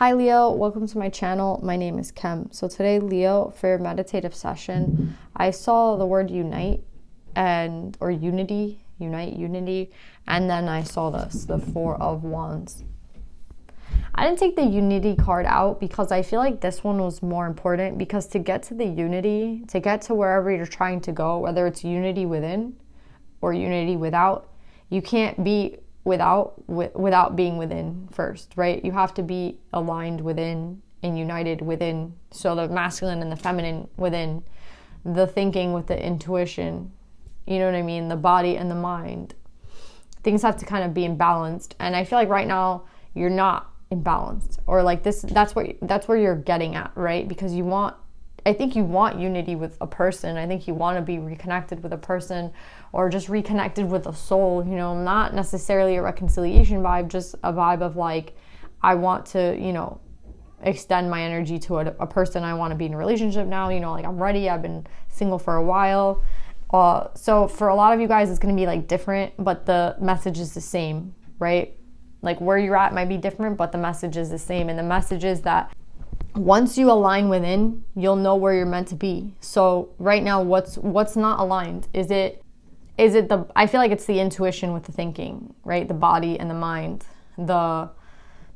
Hi Leo, welcome to my channel. My name is Kem. So today, Leo, for your meditative session, I saw the word unite or unity, and then I saw the Four of Wands. I didn't take the unity card out because I feel like this one was more important, because to get to the unity, to get to wherever you're trying to go, whether it's unity within or unity without, you can't be without being within first, right? You have to be aligned within and united within. So the masculine and the feminine within, the thinking with the intuition, you know what I mean? The body and the mind. Things have to kind of be imbalanced. And I feel like right now you're not imbalanced, or like this, that's where you're getting at, right? Because I think you want unity with a person. I think you want to be reconnected with a person, or just reconnected with a soul, you know, not necessarily a reconciliation vibe, just a vibe of like, I want to, you know, extend my energy to a person. I want to be in a relationship now, you know, like I'm ready. I've been single for a while. So for a lot of you guys, it's going to be like different, but the message is the same, right? Like where you're at might be different, but the message is the same. And the message is that once you align within, you'll know where you're meant to be. So right now, what's not aligned? Is it I feel like it's the intuition with the thinking, right? The body and the mind, the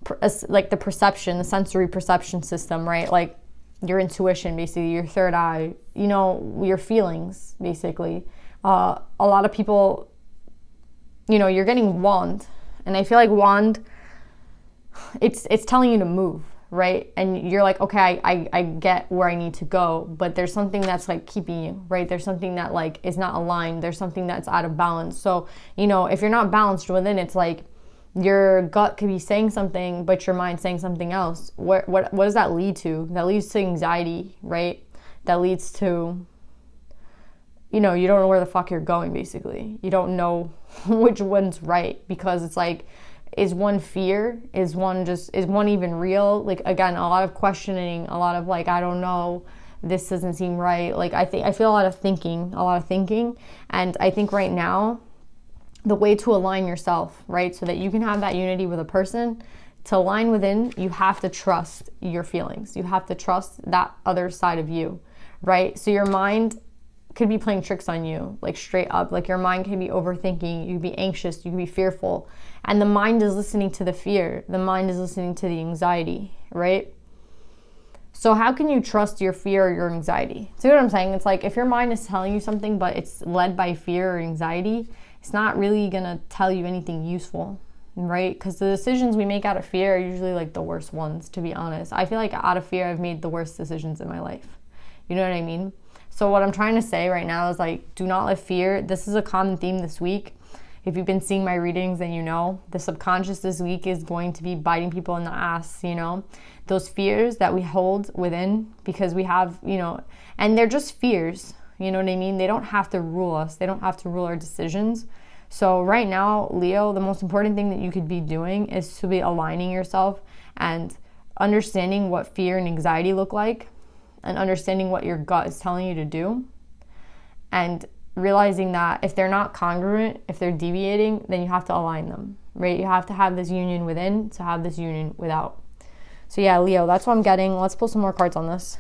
perception, the sensory perception system, right? Like your intuition, basically, your third eye, you know, your feelings, basically. A lot of people, you know, you're getting wand, and I feel like wand, it's telling you to move, right? And you're like, okay, I get where I need to go, but there's something that's like keeping you, right? There's something that like is not aligned. There's something that's out of balance. So, you know, if you're not balanced within, it's like your gut could be saying something, but your mind's saying something else. What does that lead to? That leads to anxiety, right? That leads to, you know, you don't know where the fuck you're going, basically. You don't know which one's right, because it's like, is one fear? Is one even real? Like, again, a lot of questioning, a lot of like, I don't know, this doesn't seem right. Like, I feel a lot of thinking. And I think right now, the way to align yourself, right? So that you can have that unity with a person, to align within, you have to trust your feelings. You have to trust that other side of you, right? So your mind could be playing tricks on you, like straight up. Like your mind can be overthinking, you can be anxious, you can be fearful. And the mind is listening to the fear. The mind is listening to the anxiety, right? So how can you trust your fear or your anxiety? See what I'm saying? It's like if your mind is telling you something, but it's led by fear or anxiety, it's not really gonna tell you anything useful, right? Because the decisions we make out of fear are usually like the worst ones, to be honest. I feel like out of fear, I've made the worst decisions in my life. You know what I mean? So what I'm trying to say right now is like, do not let fear, this is a common theme this week. If you've been seeing my readings, then you know the subconscious this week is going to be biting people in the ass, you know, those fears that we hold within, because we have, you know, and they're just fears, you know what I mean? They don't have to rule us. They don't have to rule our decisions. So right now, Leo, the most important thing that you could be doing is to be aligning yourself and understanding what fear and anxiety look like, and understanding what your gut is telling you to do, and realizing that if they're not congruent, if they're deviating, then you have to align them, right? You have to have this union within to have this union without. So yeah, Leo, that's what I'm getting. Let's pull some more cards on this.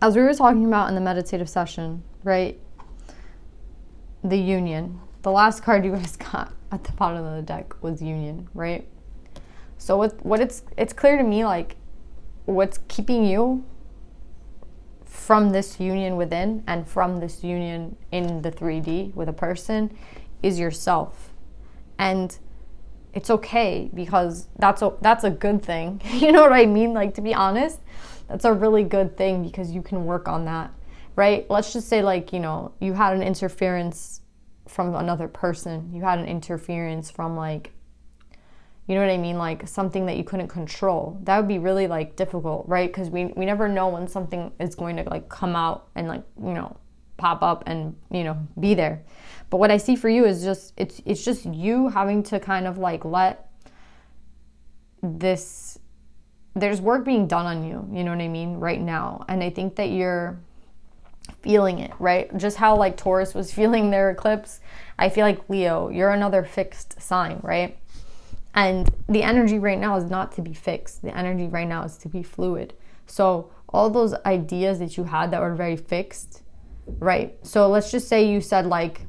as we were talking about in the meditative session, right? The union. The last card you guys got at the bottom of the deck was union, right? So it's clear to me, like, what's keeping you from this union within and from this union in the 3D with a person is yourself. And it's okay, because that's a good thing. You know what I mean? Like, to be honest, that's a really good thing, because you can work on that, right? Let's just say, like, you know, you had an interference from another person. You had an interference from, like, you know what I mean? Like, something that you couldn't control. That would be really, like, difficult, right? Because we never know when something is going to, like, come out and, like, you know, pop up and, you know, be there. But what I see for you is just, it's just you having to kind of, like, let this, there's work being done on you, you know what I mean, right now. And I think that you're feeling it, right? Just how, like, Taurus was feeling their eclipse. I feel like, Leo, you're another fixed sign, right? And the energy right now is not to be fixed. The energy right now is to be fluid. So all those ideas that you had that were very fixed, right? So let's just say you said, like,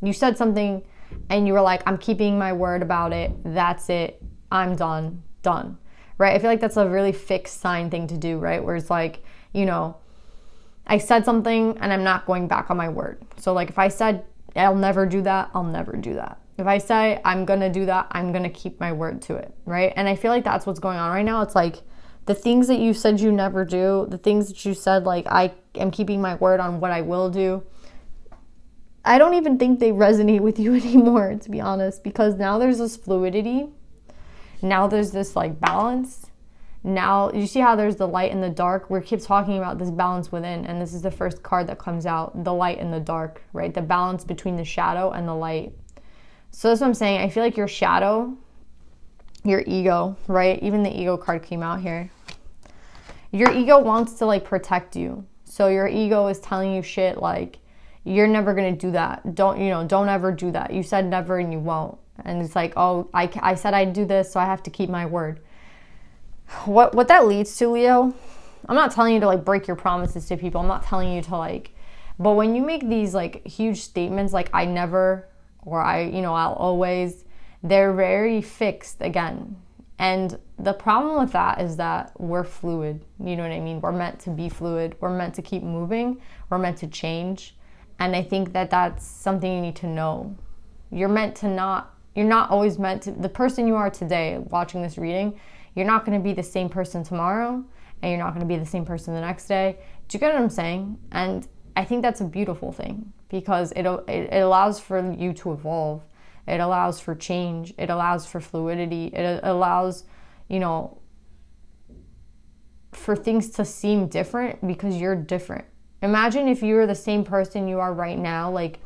you said something and you were like, I'm keeping my word about it. That's it. I'm done. Right? I feel like that's a really fixed sign thing to do, right? Where it's like, you know, I said something and I'm not going back on my word. So, like, if I said I'll never do that, I'll never do that. If I say I'm going to do that, I'm going to keep my word to it, right? And I feel like that's what's going on right now. It's like the things that you said you never do, the things that you said, like, I am keeping my word on what I will do, I don't even think they resonate with you anymore, to be honest, because now there's this fluidity. Now there's this, like, balance. Now, you see how there's the light and the dark? We keep talking about this balance within, and this is the first card that comes out, the light and the dark, right? The balance between the shadow and the light. So that's what I'm saying. I feel like your shadow, your ego, right? Even the ego card came out here. Your ego wants to, like, protect you. So your ego is telling you shit like, you're never going to do that. Don't ever do that. You said never and you won't. And it's like, oh, I said I'd do this, so I have to keep my word. What that leads to, Leo, I'm not telling you to, like, break your promises to people. I'm not telling you to, like, but when you make these, like, huge statements like I never, or I'll always, they're very fixed again. And the problem with that is that we're fluid. You know what I mean? We're meant to be fluid. We're meant to keep moving. We're meant to change. And I think that that's something you need to know. You're not always meant to, the person you are today watching this reading, you're not going to be the same person tomorrow, and you're not going to be the same person the next day. Do you get what I'm saying? And I think that's a beautiful thing, because it allows for you to evolve. It allows for change. It allows for fluidity. It allows, for things to seem different because you're different. Imagine if you were the same person you are right now, like,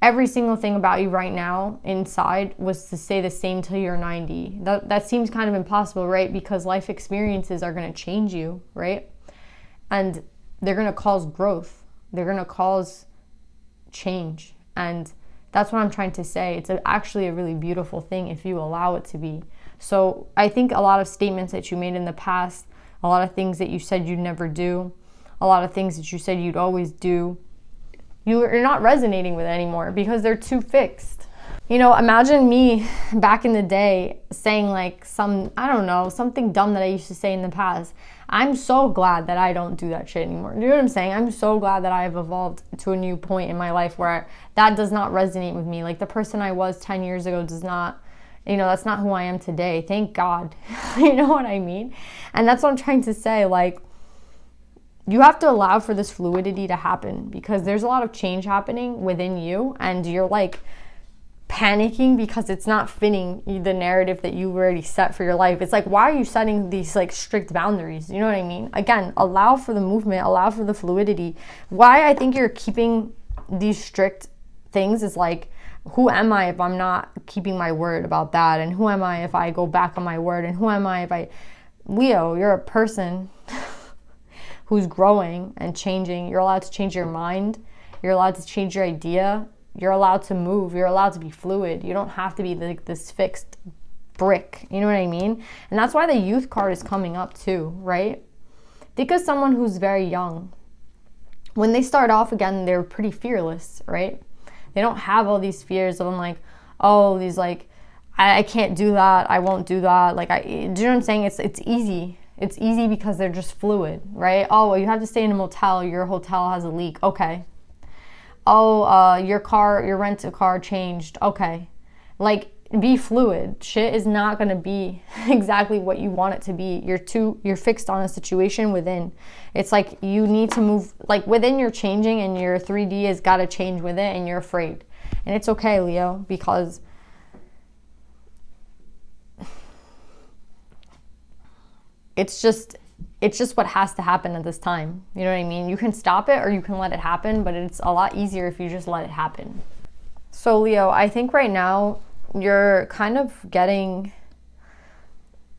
every single thing about you right now inside was to stay the same till you're 90. That seems kind of impossible, right? Because life experiences are going to change you, right? And they're going to cause growth. They're going to cause change. And that's what I'm trying to say. It's actually a really beautiful thing if you allow it to be. So I think a lot of statements that you made in the past, a lot of things that you said you'd never do, a lot of things that you said you'd always do, you're not resonating with anymore because they're too fixed. Imagine me back in the day saying, like, something dumb that I used to say in the past. I'm so glad that I don't do that shit anymore. Do you know what I'm saying? I'm so glad that I have evolved to a new point in my life where that does not resonate with me. Like, the person I was 10 years ago does not, that's not who I am today. Thank God. You know what I mean? And that's what I'm trying to say. Like, you have to allow for this fluidity to happen because there's a lot of change happening within you, and you're, like, panicking because it's not fitting the narrative that you already set for your life. It's like, why are you setting these, like, strict boundaries? You know what I mean? Again, allow for the movement, allow for the fluidity. Why I think you're keeping these strict things is like, who am I if I'm not keeping my word about that? And who am I if I go back on my word? And who am I if Leo, you're a person who's growing and changing. You're allowed to change your mind. You're allowed to change your idea. You're allowed to move. You're allowed to be fluid. You don't have to be like this fixed brick. You know what I mean? And that's why the youth card is coming up too, right? Think of someone who's very young. When they start off, again, they're pretty fearless, right? They don't have all these fears of like, oh, these like, I can't do that, I won't do that. Like, do you know what I'm saying? It's easy. It's easy because they're just fluid, right? Oh, well, you have to stay in a motel, your hotel has a leak. Okay. Oh, your rent-a-car changed. Okay. Like, be fluid. Shit is not going to be exactly what you want it to be. You're fixed on a situation within. It's like you need to move, like within you're changing, and your 3D has got to change with it, and you're afraid. And it's okay, Leo, because it's just what has to happen at this time. You know what I mean? You can stop it or you can let it happen, but it's a lot easier if you just let it happen. So Leo, I think right now you're kind of getting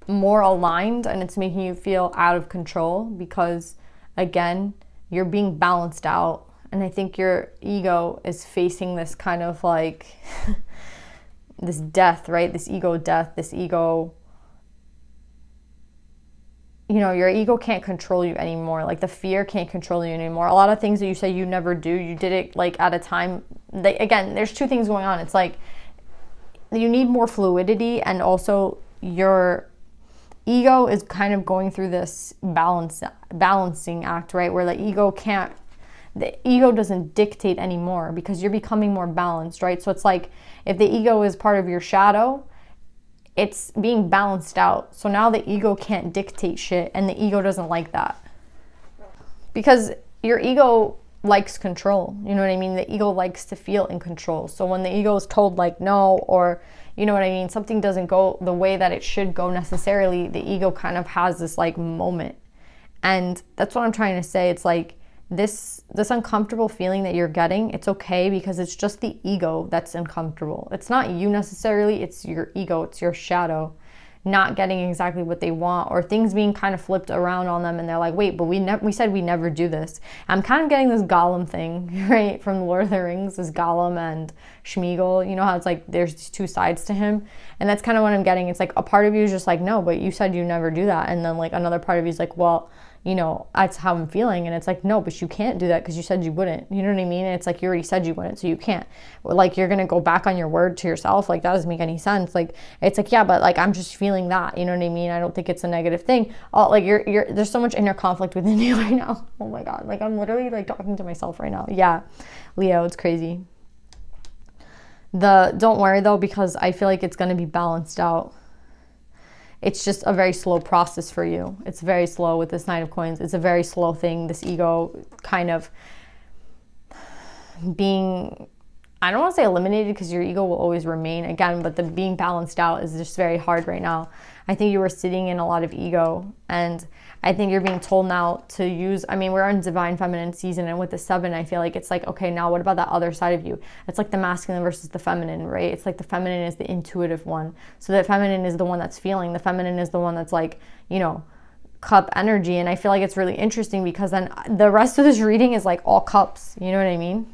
more aligned, and it's making you feel out of control because, again, you're being balanced out. And I think your ego is facing this kind of like this death, right? This ego death, this ego, you know, your ego can't control you anymore. Like the fear can't control you anymore. A lot of things that you say you never do, you did it like at a time. Again, there's two things going on. It's like you need more fluidity, and also your ego is kind of going through this balancing act, right? Where the ego doesn't dictate anymore because you're becoming more balanced, right? So it's like if the ego is part of your shadow, it's being balanced out. So now the ego can't dictate shit, and the ego doesn't like that. Because your ego likes control. You know what I mean? The ego likes to feel in control. So when the ego is told like no, or you know what I mean, something doesn't go the way that it should go necessarily, the ego kind of has this like moment. And that's what I'm trying to say. It's like this uncomfortable feeling that you're getting, it's okay because it's just the ego that's uncomfortable. It's not you necessarily, it's your ego, it's your shadow not getting exactly what they want, or things being kind of flipped around on them, and they're like, wait, but we said we never do this. I'm kind of getting this Gollum thing, right, from Lord of the Rings, this Gollum and Schmeagol. You know how it's like there's these two sides to him, and that's kind of what I'm getting. It's like a part of you is just like, no, but you said you never do that, and then like another part of you is like, well, you know, that's how I'm feeling. And it's like, no, but you can't do that because you said you wouldn't. You know what I mean? And it's like, you already said you wouldn't, so you can't. Like, you're going to go back on your word to yourself. Like, that doesn't make any sense. Like, it's like, yeah, but like, I'm just feeling that. You know what I mean? I don't think it's a negative thing. Oh, like, there's so much inner conflict within you right now. Oh my God. Like, I'm literally like talking to myself right now. Yeah. Leo, it's crazy. Don't worry though, because I feel like it's going to be balanced out. It's just a very slow process for you. It's very slow with this Knight of Coins. It's a very slow thing. This ego kind of being, I don't want to say eliminated because your ego will always remain again, but the being balanced out is just very hard right now. I think you were sitting in a lot of ego, and I think you're being told now to use, I mean, we're in Divine Feminine season, and with the 7, I feel like it's like, okay, now what about that other side of you? It's like the masculine versus the feminine, right? It's like the feminine is the intuitive one. So the feminine is the one that's feeling. The feminine is the one that's like, you know, cup energy. And I feel like it's really interesting because then the rest of this reading is like all cups. You know what I mean?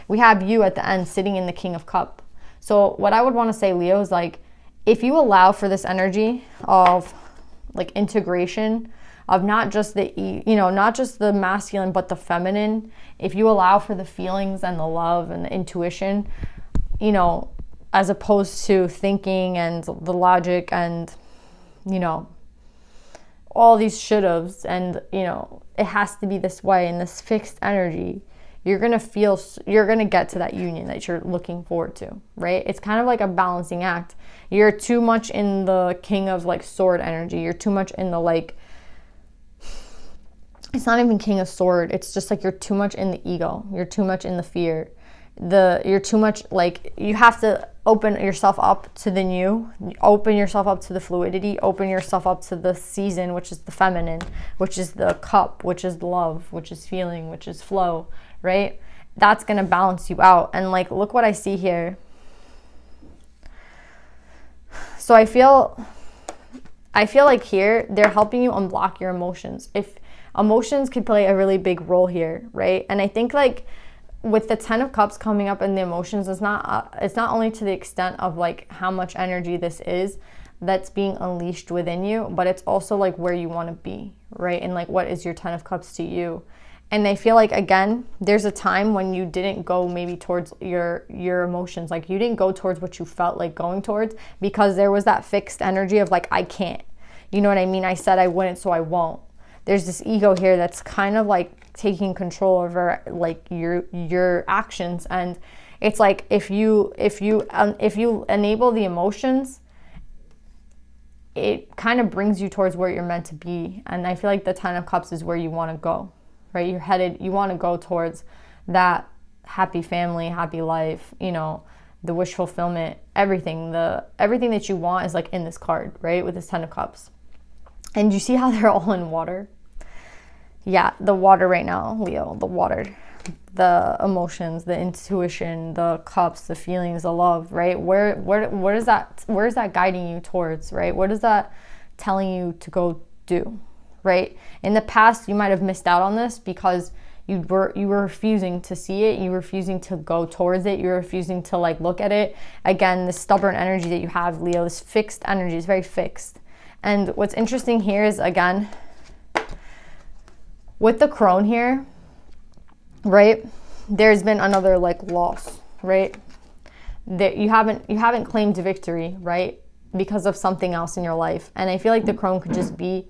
We have you at the end sitting in the King of Cup. So what I would want to say, Leo, is like, if you allow for this energy of like integration of not just the, you know, not just the masculine, but the feminine, if you allow for the feelings and the love and the intuition, you know, as opposed to thinking and the logic and, you know, all these should-haves and, you know, it has to be this way and this fixed energy, you're going to get to that union that you're looking forward to, right? It's kind of like a balancing act. You're too much in the King of like sword energy. You're too much in the like, it's not even King of Sword. It's just like you're too much in the ego. You're too much in the fear. You're too much like, you have to open yourself up to the new, open yourself up to the fluidity, open yourself up to the season, which is the feminine, which is the cup, which is love, which is feeling, which is flow, right? That's going to balance you out. And like, look what I see here. So I feel like here, they're helping you unblock your emotions. If emotions could play a really big role here, right? And I think like with the 10 of Cups coming up and the emotions, it's not only to the extent of like how much energy this is that's being unleashed within you, but it's also like where you want to be, right? And like, what is your 10 of Cups to you? And I feel like, again, there's a time when you didn't go maybe towards your emotions. Like, you didn't go towards what you felt like going towards because there was that fixed energy of like, I can't. You know what I mean? I said I wouldn't, so I won't. There's this ego here that's kind of like taking control over like your actions. And it's like, if you enable the emotions, it kind of brings you towards where you're meant to be. And I feel like the 10 of Cups is where you want to go, right? You want to go towards that happy family, happy life, you know, the wish fulfillment, everything that you want is like in this card, right? With this 10 of Cups. And you see how they're all in water? Yeah, the water right now, Leo, the water. The emotions, the intuition, the cups, the feelings, the love, right? Where is that guiding you towards, right? What is that telling you to go do, right? In the past, you might have missed out on this because you were refusing to see it, you were refusing to go towards it, you were refusing to like look at it. Again, this stubborn energy that you have, Leo, this fixed energy is very fixed. And what's interesting here is, again, with the crone here, right, there's been another like loss, right? That you haven't claimed victory, right, because of something else in your life. And I feel like the crone could just be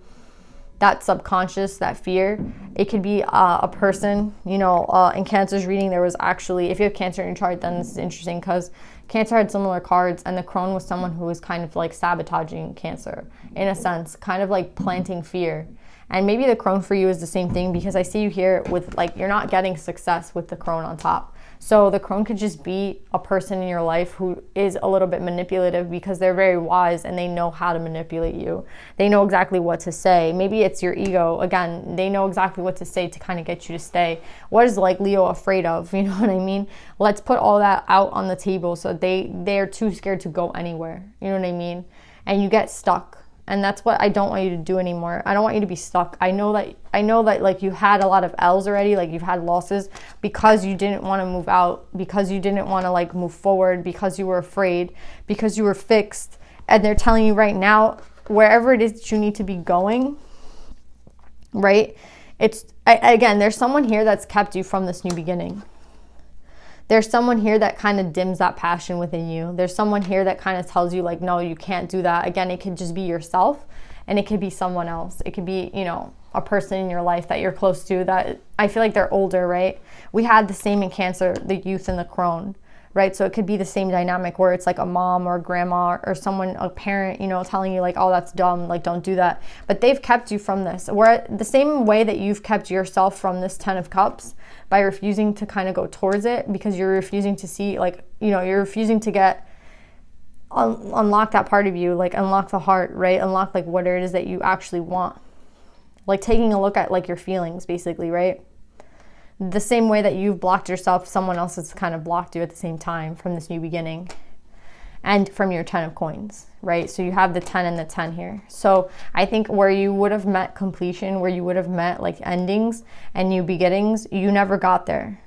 that subconscious, that fear. It could be a person, you know, in Cancer's reading, there was actually, if you have Cancer in your chart, then this is interesting because Cancer had similar cards, and the crone was someone who was kind of like sabotaging Cancer, in a sense, kind of like planting fear. And maybe the crone for you is the same thing, because I see you here with like, you're not getting success with the crone on top. So the crone could just be a person in your life who is a little bit manipulative, because they're very wise and they know how to manipulate you. They know exactly what to say. Maybe it's your ego. Again, they know exactly what to say to kind of get you to stay. What is like Leo afraid of? You know what I mean? Let's put all that out on the table so they're too scared to go anywhere. You know what I mean? And you get stuck. And that's what I don't want you to do anymore. I don't want you to be stuck. I know that like you had a lot of L's already, like you've had losses because you didn't want to move out, because you didn't want to like move forward, because you were afraid, because you were fixed. And they're telling you right now, wherever it is that you need to be going, right? Again, there's someone here that's kept you from this new beginning. There's someone here that kind of dims that passion within you. There's someone here that kind of tells you like, no, you can't do that. Again, it could just be yourself, and it could be someone else. It could be, you know, a person in your life that you're close to that I feel like they're older, right? We had the same in Cancer, the youth and the crone, right? So it could be the same dynamic where it's like a mom or a grandma or someone, a parent, you know, telling you like, oh, that's dumb, like don't do that. But they've kept you from this. Where the same way that you've kept yourself from this 10 of Cups by refusing to kind of go towards it, because you're refusing to see, like, you know, you're refusing to get unlock that part of you, like unlock the heart, right? Unlock like what it is that you actually want. Like taking a look at like your feelings, basically, right? The same way that you've blocked yourself, someone else has kind of blocked you at the same time from this new beginning. And from your 10 of coins, right? So you have the 10 and the 10 here. So I think where you would have met completion, where you would have met like endings and new beginnings, you never got there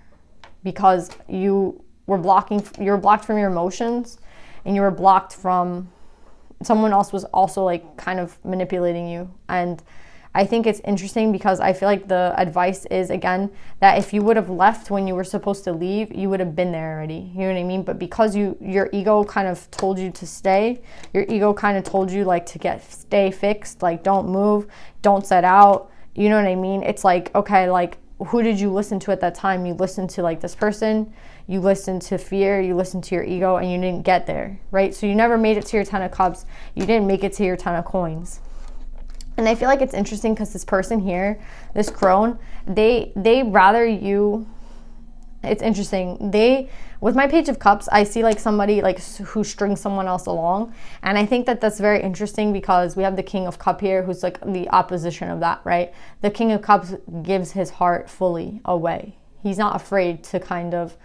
because you were blocked from your emotions, and you were blocked from someone else was also like kind of manipulating you. And I think it's interesting because I feel like the advice is, again, that if you would have left when you were supposed to leave, you would have been there already. You know what I mean? But because your ego kind of told you to stay, your ego kind of told you like to stay fixed, like don't move, don't set out. You know what I mean? It's like, okay, like who did you listen to at that time? You listened to like this person, you listened to fear, you listened to your ego, and you didn't get there, right? So you never made it to your 10 of Cups. You didn't make it to your 10 of coins. And I feel like it's interesting because this person here, this crone, they rather you, it's interesting. With my Page of Cups, I see like somebody like who strings someone else along. And I think that that's very interesting because we have the King of Cups here, who's like the opposition of that, right? The King of Cups gives his heart fully away. He's not afraid to kind of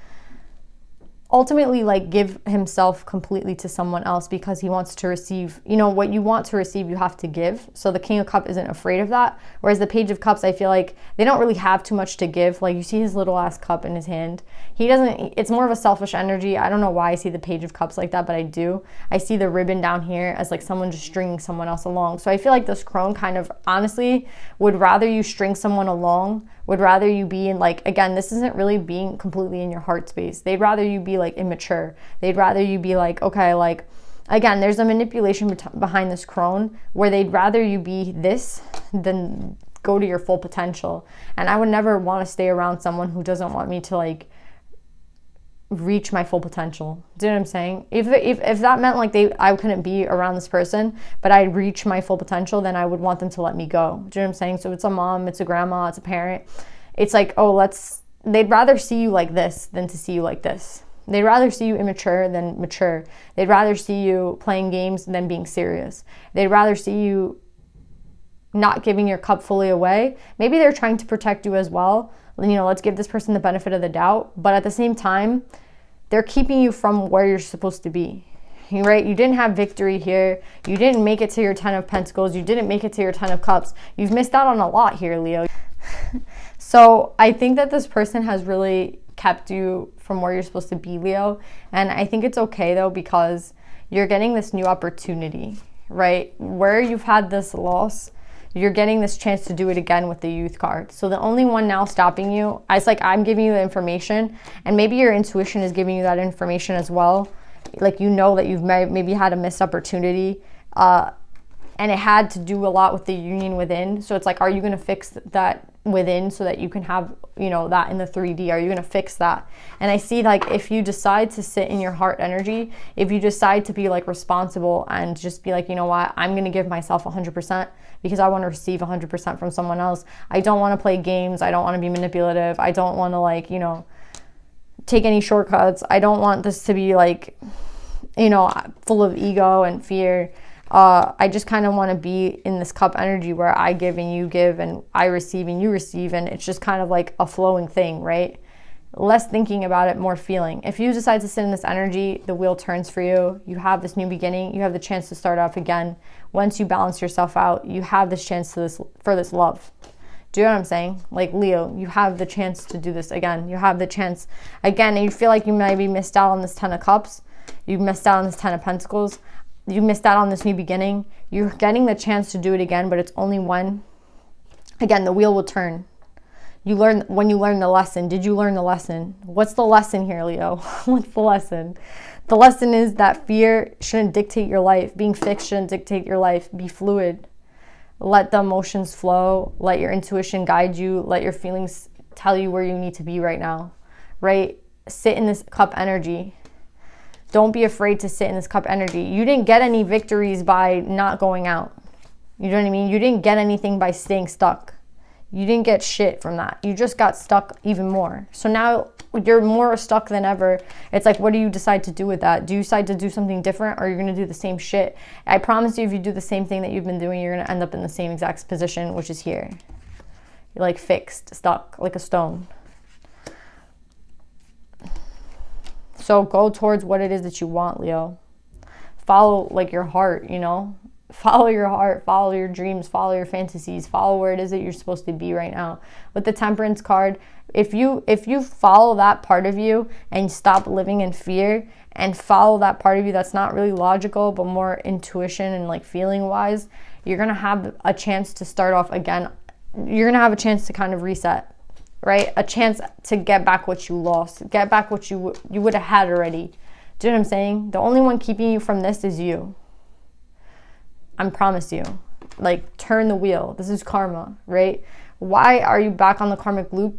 ultimately like give himself completely to someone else because he wants to receive, you know, what you want to receive, you have to give. So the King of Cups isn't afraid of that. Whereas the Page of Cups, I feel like they don't really have too much to give. Like you see his little ass cup in his hand. He doesn't, it's more of a selfish energy. I don't know why I see the Page of Cups like that, but I do. I see the ribbon down here as like someone just stringing someone else along. So I feel like this crone kind of honestly would rather you string someone along, would rather you be in like, again, this isn't really being completely in your heart space. They'd rather you be like immature. They'd rather you be like, okay, like, again, there's a manipulation behind this crone where they'd rather you be this than go to your full potential. And I would never want to stay around someone who doesn't want me to like reach my full potential. Do you know what I'm saying? If that meant like I couldn't be around this person, but I'd reach my full potential, then I would want them to let me go. Do you know what I'm saying? So it's a mom, it's a grandma, it's a parent. It's like, oh, they'd rather see you like this than to see you like this. They'd rather see you immature than mature. They'd rather see you playing games than being serious. They'd rather see you not giving your cup fully away. Maybe they're trying to protect you as well. You know, let's give this person the benefit of the doubt. But at the same time, they're keeping you from where you're supposed to be, right? You didn't have victory here. You didn't make it to your 10 of Pentacles. You didn't make it to your 10 of Cups. You've missed out on a lot here, Leo. So I think that this person has really kept you from where you're supposed to be, Leo. And I think it's okay though, because you're getting this new opportunity, right? Where you've had this loss, you're getting this chance to do it again with the Youth card. So the only one now stopping you, it's like I'm giving you the information, and maybe your intuition is giving you that information as well. Like, you know that you've maybe had a missed opportunity, and it had to do a lot with the union within. So it's like, are you going to fix that within so that you can have, you know, that in the 3D? Are you going to fix that? And I see, like, if you decide to sit in your heart energy, if you decide to be like responsible and just be like, you know what, I'm going to give myself 100% because I want to receive 100% from someone else. I don't want to play games. I don't want to be manipulative. I don't want to, like, you know, take any shortcuts. I don't want this to be like, you know, full of ego and fear. I just kind of want to be in this cup energy where I give and you give, and I receive and you receive, and it's just kind of like a flowing thing, right? Less thinking about it, more feeling. If you decide to sit in this energy, the wheel turns for you. You have this new beginning. You have the chance to start off again. Once you balance yourself out, you have this chance for this love. Do you know what I'm saying? Like, Leo, you have the chance to do this again. You have the chance again, and you feel like you maybe missed out on this 10 of Cups. You missed out on this 10 of Pentacles. You missed out on this new beginning. You're getting the chance to do it again, but it's only when, again, the wheel will turn. When you learn the lesson. Did you learn the lesson? What's the lesson here, Leo? What's the lesson? The lesson is that fear shouldn't dictate your life. Being fixed shouldn't dictate your life. Be fluid. Let the emotions flow. Let your intuition guide you. Let your feelings tell you where you need to be right now, right? Sit in this cup energy. Don't be afraid to sit in this cup energy. You didn't get any victories by not going out. You know what I mean? You didn't get anything by staying stuck. You didn't get shit from that. You just got stuck even more. So now you're more stuck than ever. It's like, what do you decide to do with that? Do you decide to do something different, or you're going to do the same shit? I promise you, if you do the same thing that you've been doing, you're going to end up in the same exact position, which is here. You're like fixed, stuck, like a stone. So go towards what it is that you want, Leo. Follow like your heart, you know? Follow your heart, follow your dreams, follow your fantasies, follow where it is that you're supposed to be right now. With the Temperance card, if you follow that part of you and stop living in fear and follow that part of you that's not really logical but more intuition and like feeling wise, you're going to have a chance to start off again. You're going to have a chance to kind of reset. Right? A chance to get back what you lost. Get back what you would have had already. Do you know what I'm saying? The only one keeping you from this is you. I promise you. Like, turn the wheel. This is karma, right? Why are you back on the karmic loop?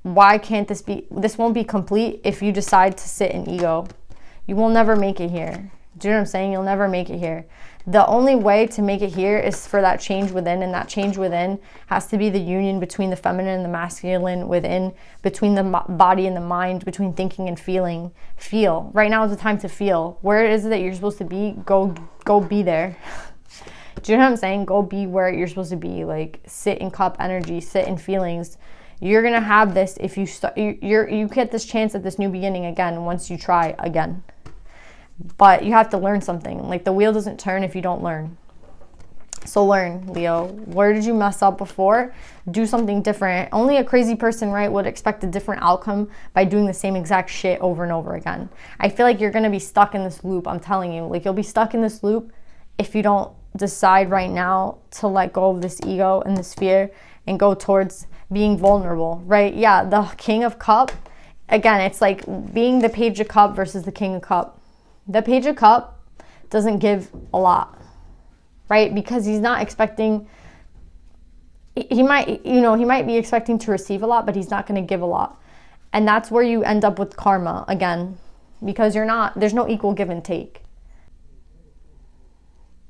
Why can't this won't be complete if you decide to sit in ego. You will never make it here. Do you know what I'm saying? You'll never make it here. The only way to make it here is for that change within, and that change within has to be the union between the feminine and the masculine within, between the body and the mind, between thinking and feeling. Feel. Right now is the time to feel. Where it is that you're supposed to be, go be there. Do you know what I'm saying? Go be where you're supposed to be. Like, sit in cup energy, sit in feelings. You're gonna have this if you start. You get this chance at this new beginning again once you try again. But you have to learn something. Like, the wheel doesn't turn if you don't learn. So learn, Leo. Where did you mess up before? Do something different. Only a crazy person, right, would expect a different outcome by doing the same exact shit over and over again. I feel like you're gonna be stuck in this loop. I'm telling you, like, you'll be stuck in this loop if you don't decide right now to let go of this ego and this fear and go towards being vulnerable, right? Yeah, the King of Cup, again, it's like being the Page of Cup versus the King of Cup. The Page of Cup doesn't give a lot, right? Because he's not expecting, he might be expecting to receive a lot, but he's not going to give a lot. And that's where you end up with karma again, because there's no equal give and take.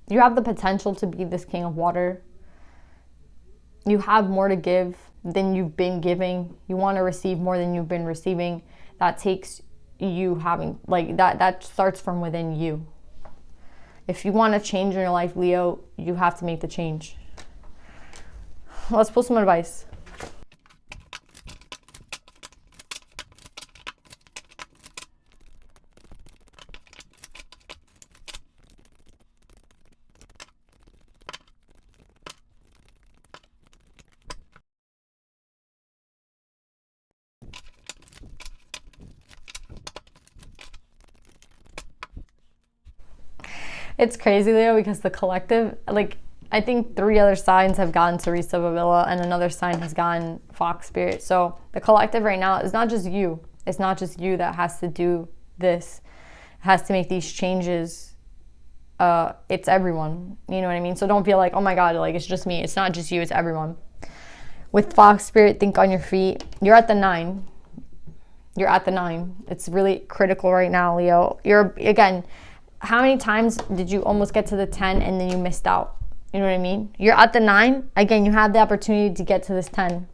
You have the potential to be this King of Water. You have more to give than you've been giving. You want to receive more than you've been receiving. That takes you having, like, that starts from within you. If you want to change in your life, Leo, you have to make the change. Let's pull some advice. It's crazy, Leo, because the collective, like, I think 3 other signs have gotten Teresa Bavilla and another sign has gotten Fox Spirit. So the collective right now is not just you. It's not just you that has to do this, has to make these changes. It's everyone. You know what I mean? So don't feel like, oh my God, like, it's just me. It's not just you, it's everyone. With Fox Spirit, think on your feet. You're at the 9. You're at the 9. It's really critical right now, Leo. Again, how many times did you almost get to the 10 and then you missed out? You know what I mean? You're at the 9. Again, you have the opportunity to get to this 10.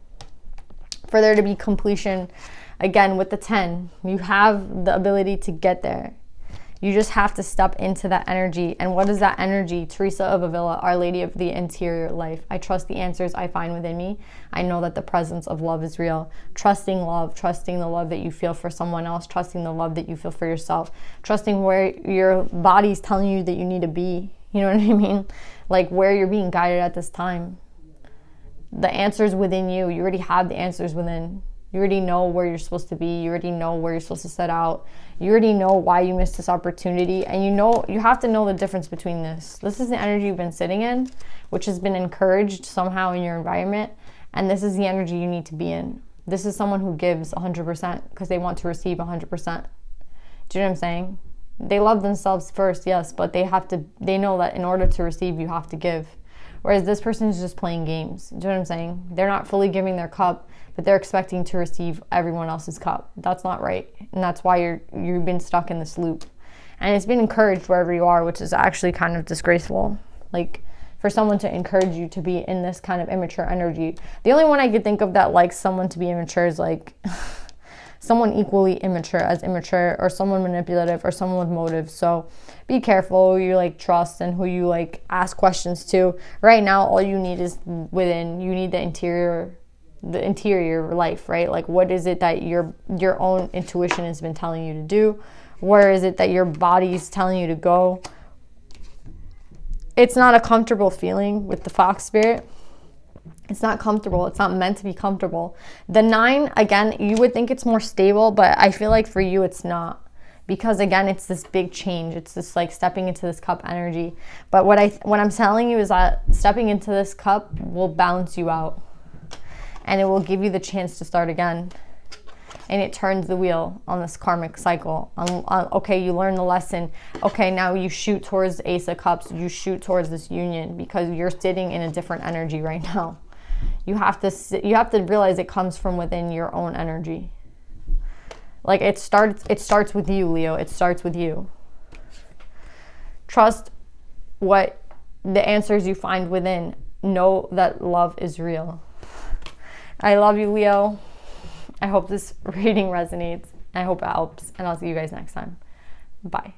For there to be completion, again, with the 10, you have the ability to get there. You just have to step into that energy. And what is that energy? Teresa of Avila, Our Lady of the Interior Life. I trust the answers I find within me. I know that the presence of love is real. Trusting love, trusting the love that you feel for someone else, trusting the love that you feel for yourself, trusting where your body's telling you that you need to be. You know what I mean? Like, where you're being guided at this time. The answers within you. You already have the answers within. You already know where you're supposed to be. You already know where you're supposed to set out. You already know why you missed this opportunity. And you have to know the difference between this. This is the energy you've been sitting in, which has been encouraged somehow in your environment. And this is the energy you need to be in. This is someone who gives 100% because they want to receive 100%. Do you know what I'm saying? They love themselves first, yes, but they know that in order to receive, you have to give. Whereas this person is just playing games. Do you know what I'm saying? They're not fully giving their cup, but they're expecting to receive everyone else's cup. That's not right. And that's why you've been stuck in this loop. And it's been encouraged wherever you are, which is actually kind of disgraceful. Like, for someone to encourage you to be in this kind of immature energy. The only one I could think of that likes someone to be immature is like someone equally immature, or someone manipulative, or someone with motives. So be careful who you like trust and who you like ask questions to. Right now, all you need is within. You need the interior life, right? Like, what is it that your own intuition has been telling you to do? Where is it that your body's telling you to go? It's not a comfortable feeling with the Fox Spirit. It's not comfortable. It's not meant to be comfortable. The 9, again, you would think it's more stable, but I feel like for you it's not. Because again, it's this big change. It's this like stepping into this cup energy. But what I'm telling you is that stepping into this cup will balance you out. And it will give you the chance to start again. And it turns the wheel on this karmic cycle. Okay, you learn the lesson. Okay, now you shoot towards the Ace of Cups. You shoot towards this union because you're sitting in a different energy right now. You have to realize it comes from within your own energy. Like, it starts with you, Leo. It starts with you. Trust what the answers you find within. Know that love is real. I love you, Leo. I hope this reading resonates. I hope it helps. And I'll see you guys next time. Bye.